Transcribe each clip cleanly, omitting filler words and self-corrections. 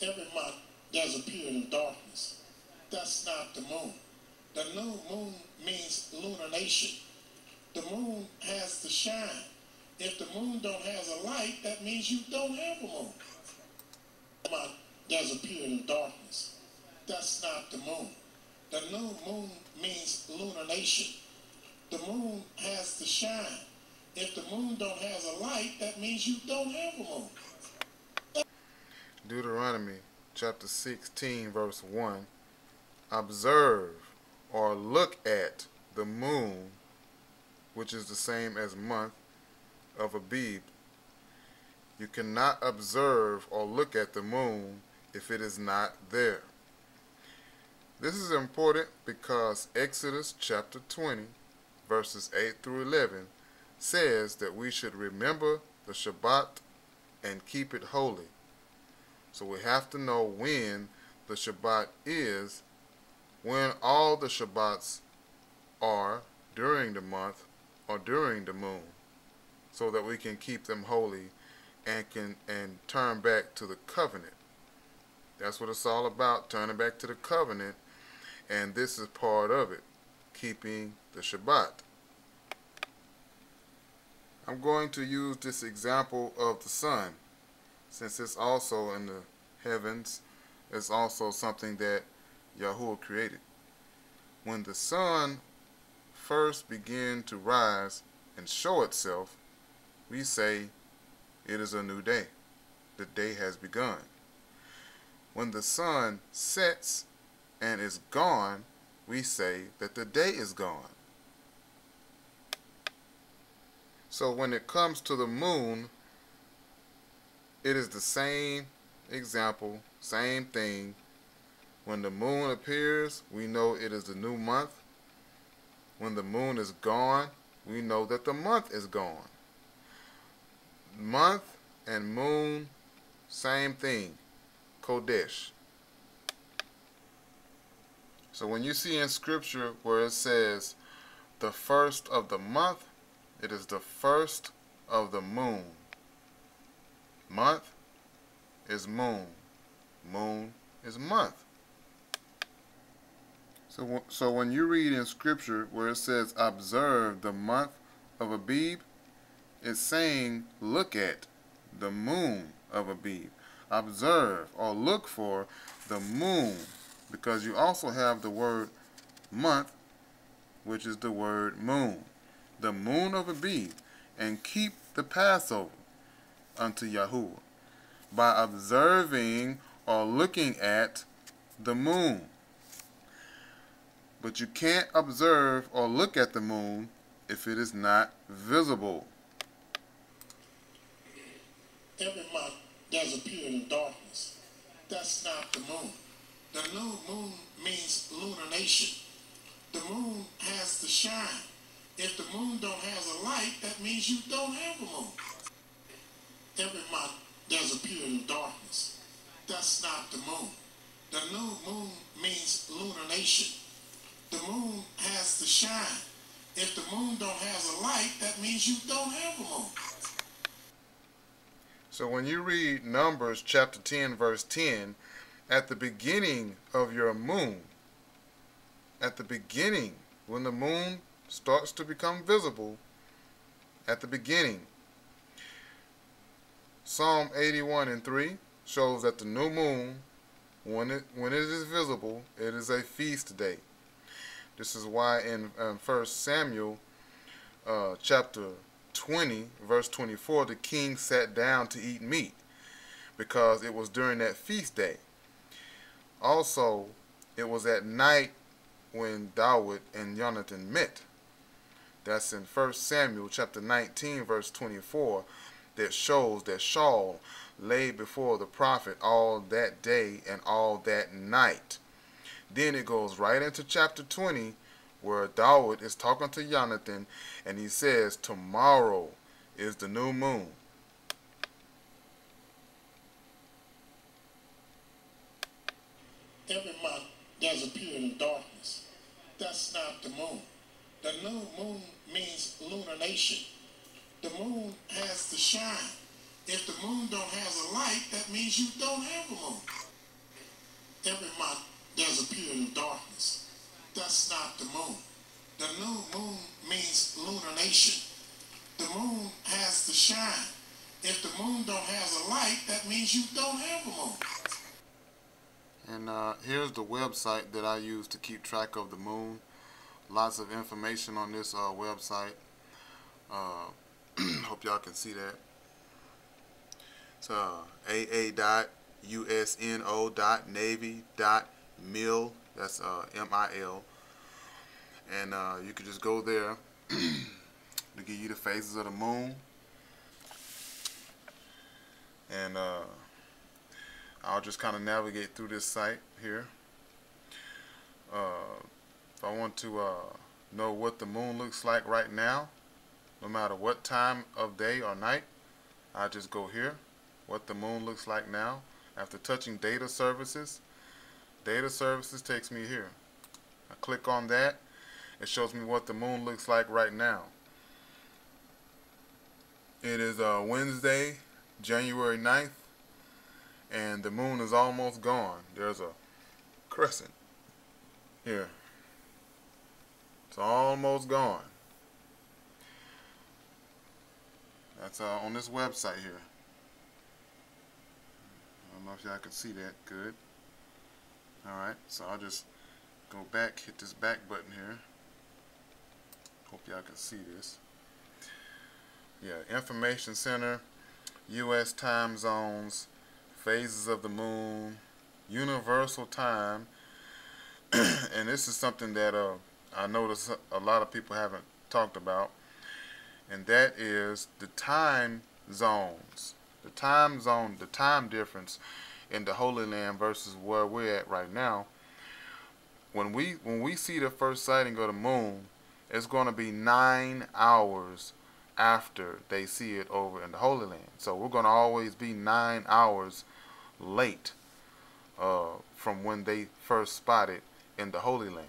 Every month there's a period of darkness. That's not the moon. The new moon means lunation. The moon has to shine. If the moon don't have a light, that means you don't have a moon. Every month there's a period of darkness. That's not the moon. The new moon means lunation. The moon has to shine. If the moon don't have a light, that means you don't have a moon. Deuteronomy chapter 16 verse 1. Observe or look at the moon, which is the same as month of Abib. You cannot observe or look at the moon if it is not there. This is important because Exodus chapter 20 verses 8 through 11 says that we should remember the Shabbat and keep it holy. So we have to know when the Shabbat is, when all the Shabbats are during the month or during the moon, so that we can keep them holy and turn back to the covenant. That's what it's all about, turning back to the covenant, and this is part of it, keeping the Shabbat. I'm going to use this example of the sun, since it's also in the heavens. It's also something that Yahuwah created. When the sun first began to rise and show itself, we say it is a new day. The day has begun. When the sun sets and is gone, we say that the day is gone. So when it comes to the moon, it is the same example, same thing. When the moon appears, we know it is the new month. When the moon is gone, we know that the month is gone. Month and moon, same thing, Kodesh. So when you see in scripture where it says the first of the month, it is the first of the moon. Month is moon. Moon is month. So when you read in scripture where it says observe the month of Abib, it's saying look at the moon of Abib. Observe or look for the moon, because you also have the word month, which is the word moon. The moon of Abib, and keep the Passover unto Yahuwah by observing or looking at the moon. But you can't observe or look at the moon if it is not visible. Every month there's a period of darkness. That's not the moon. The new moon means lunation. The moon has to shine. If the moon don't have a light, that means you don't have a moon. Every month there's a period of darkness. That's not the moon. The new moon means lunation. The moon has to shine. If the moon don't have a light, that means you don't have a moon. So when you read Numbers chapter 10 verse 10, at the beginning of your moon, at the beginning, when the moon starts to become visible, at the beginning, Psalm 81 and 3 shows that the new moon, when it is visible, it is a feast day. This is why in 1 Samuel chapter 20 verse 24, the king sat down to eat meat, because it was during that feast day. Also, it was at night when David and Jonathan met. That's in 1 Samuel chapter 19 verse 24, that shows that Shaul lay before the prophet all that day and all that night. Then it goes right into chapter 20, where David is talking to Jonathan, and he says, tomorrow is the new moon. Every month there's a period of darkness. That's not the moon. The new moon means lunation. The moon has to shine. If the moon don't have a light, that means you don't have a moon. every month there's a period of darkness. That's not the moon. The new moon means lunarnation. The moon has to shine. If the moon don't have a light, that means you don't have a moon. And here's the website that I use to keep track of the moon. Lots of information on this website. Hope y'all can see that. It's aa.usno.navy.mil. That's MIL. And you can just go there to give you the phases of the moon. And I'll just kind of navigate through this site here. If I want to know what the moon looks like right now, no matter what time of day or night, I just go here, what the moon looks like now. After touching data services takes me here. I click on that. It shows me what the moon looks like right now. It is Wednesday, January 9th, and the moon is almost gone. There's a crescent here. It's almost gone. That's on this website here. I don't know if y'all can see that good. Alright, so I'll just go back, hit this back button here. Hope y'all can see this. Yeah, Information Center, U.S. time zones, phases of the moon, universal time. And this is something that I notice a lot of people haven't talked about, and that is the time zones. The time difference in the Holy Land versus where we're at right now. When we see the first sighting of the moon, it's going to be 9 hours after they see it over in the Holy Land. So we're going to always be 9 hours late from when they first spot it in the Holy Land.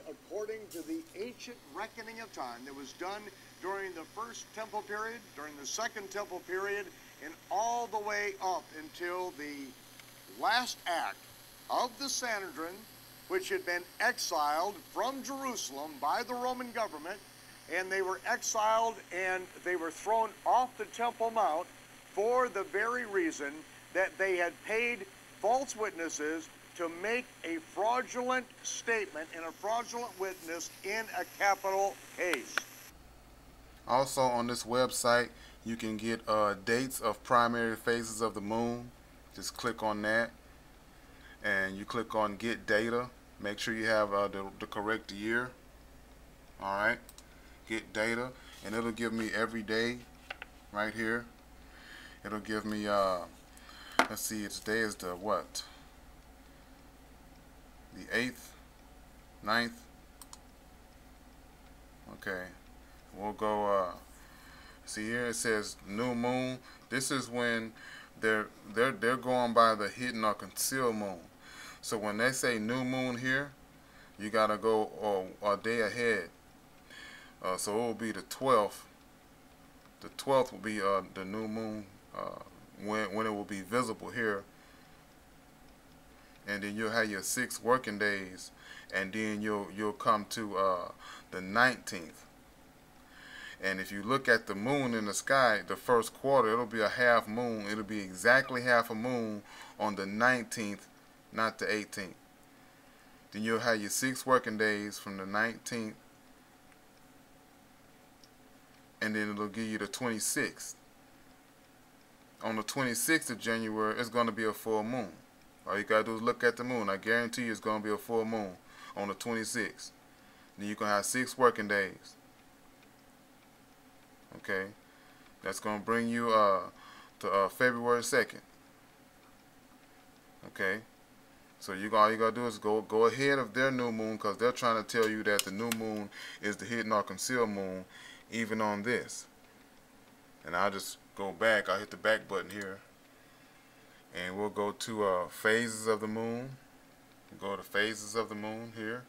According to the ancient reckoning of time that was done during the first temple period, during the second temple period, and all the way up until the last act of the Sanhedrin, which had been exiled from Jerusalem by the Roman government, and they were exiled and they were thrown off the Temple Mount for the very reason that they had paid false witnesses to make a fraudulent statement and a fraudulent witness in a capital case. Also on this website, you can get dates of primary phases of the moon. Just click on that, and you click on Get Data. Make sure you have the correct year. Alright, Get Data, and it'll give me every day right here. It'll give me, let's see, today is the what? The 8th, 9th. Okay, we'll go, see here it says new moon. This is when they're going by the hidden or concealed moon. So when they say new moon here, you gotta go a day ahead. So it will be the 12th. The 12th will be the new moon when it will be visible here. And then you'll have your 6 working days, and then you'll come to the 19th. And if you look at the moon in the sky, the first quarter, it'll be a half moon. It'll be exactly half a moon on the 19th, not the 18th. Then you'll have your 6 working days from the 19th, and then it'll give you the 26th. On the 26th of January, it's going to be a full moon. All you got to do is look at the moon. I guarantee you it's going to be a full moon on the 26th. Then you're going to have 6 working days. Okay? That's going to bring you to February 2nd. Okay? So all you got to do is go ahead of their new moon, because they're trying to tell you that the new moon is the hidden or concealed moon, even on this. And I'll just go back. I'll hit the back button here. And we'll go to phases of the moon. We'll go to phases of the moon here,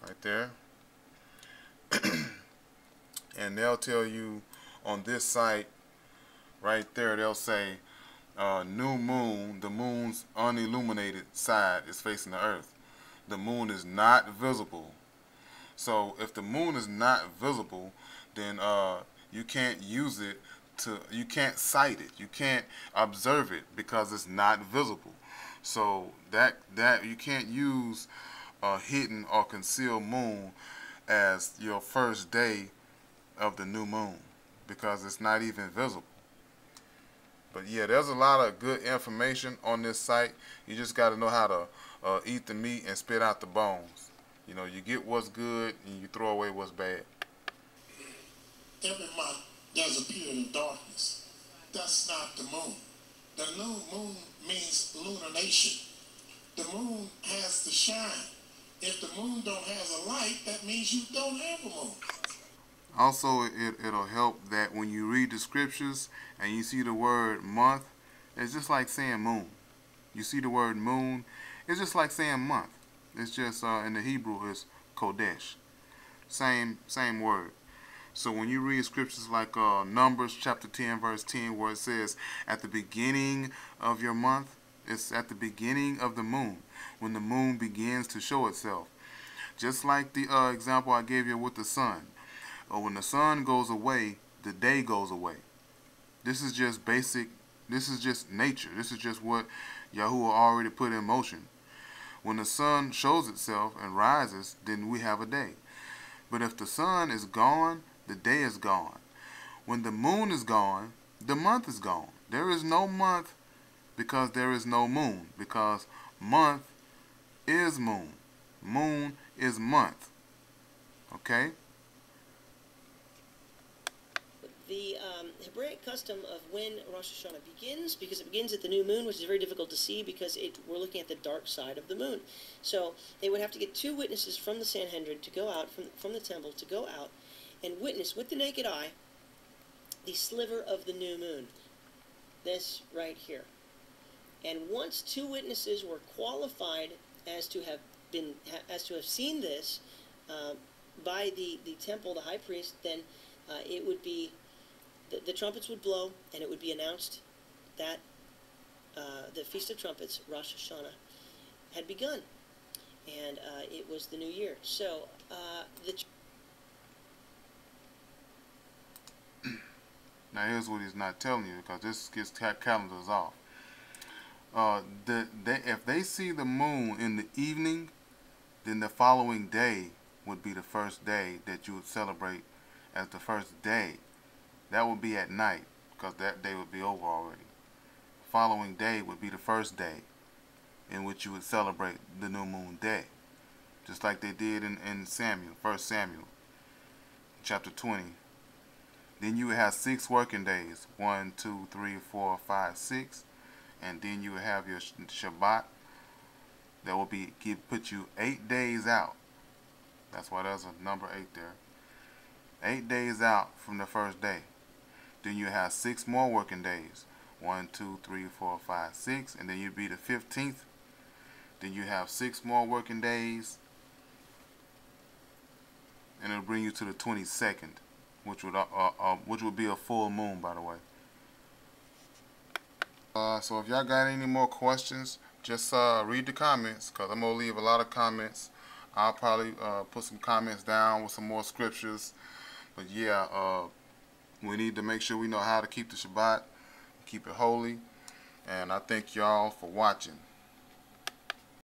right there. And they'll tell you on this site right there, they'll say new moon, the moon's unilluminated side is facing the earth. The moon is not visible. So if the moon is not visible, then you can't use it you can't sight it, you can't observe it because it's not visible. So that you can't use a hidden or concealed moon as your first day of the new moon because it's not even visible. But yeah, there's a lot of good information on this site. You just got to know how to eat the meat and spit out the bones. You know, you get what's good and you throw away what's bad. Every month there's a period of darkness. That's not the moon. The new moon means lunation. The moon has to shine. If the moon don't have a light, that means you don't have a moon. Also, it'll help that when you read the scriptures and you see the word month, it's just like saying moon. You see the word moon, it's just like saying month. It's just in the Hebrew it's kodesh. Same word. So when you read scriptures like Numbers chapter 10 verse 10 where it says at the beginning of your month, it's at the beginning of the moon when the moon begins to show itself. Just like the example I gave you with the sun. Or when the sun goes away, the day goes away. This is just basic, this is just nature. This is just what Yahuwah already put in motion. When the sun shows itself and rises, then we have a day. But if the sun is gone, the day is gone. When the moon is gone, the month is gone. There is no month because there is no moon. Because month is moon. Moon is month. Okay? The Hebraic custom of when Rosh Hashanah begins, because it begins at the new moon, which is very difficult to see because we're looking at the dark side of the moon. So they would have to get 2 witnesses from the Sanhedrin to go out, from the temple, to go out and witness with the naked eye the sliver of the new moon. This right here. And once 2 witnesses were qualified as to have seen this by the temple, the high priest, then it would be the trumpets would blow, and it would be announced that the Feast of Trumpets, Rosh Hashanah, had begun, and it was the new year. So now here's what he's not telling you because this gets calendars off. If they see the moon in the evening, then the following day would be the first day that you would celebrate as the first day. That would be at night because that day would be over already. The following day would be the first day in which you would celebrate the new moon day. Just like they did in Samuel, 1 Samuel, chapter 20. Then you would have 6 working days, 1, 2, 3, 4, 5, 6. And then you would have your Shabbat. That will put you 8 days out. That's why there's a number 8 there. 8 days out from the first day. Then you have 6 more working days. 1, 2, 3, 4, 5, 6. And then you'd be the 15th. Then you have 6 more working days. And it'll bring you to the 22nd. Which would be a full moon, by the way. So if y'all got any more questions, just read the comments. Because I'm going to leave a lot of comments. I'll probably put some comments down with some more scriptures. But yeah, we need to make sure we know how to keep the Shabbat, keep it holy. And I thank y'all for watching.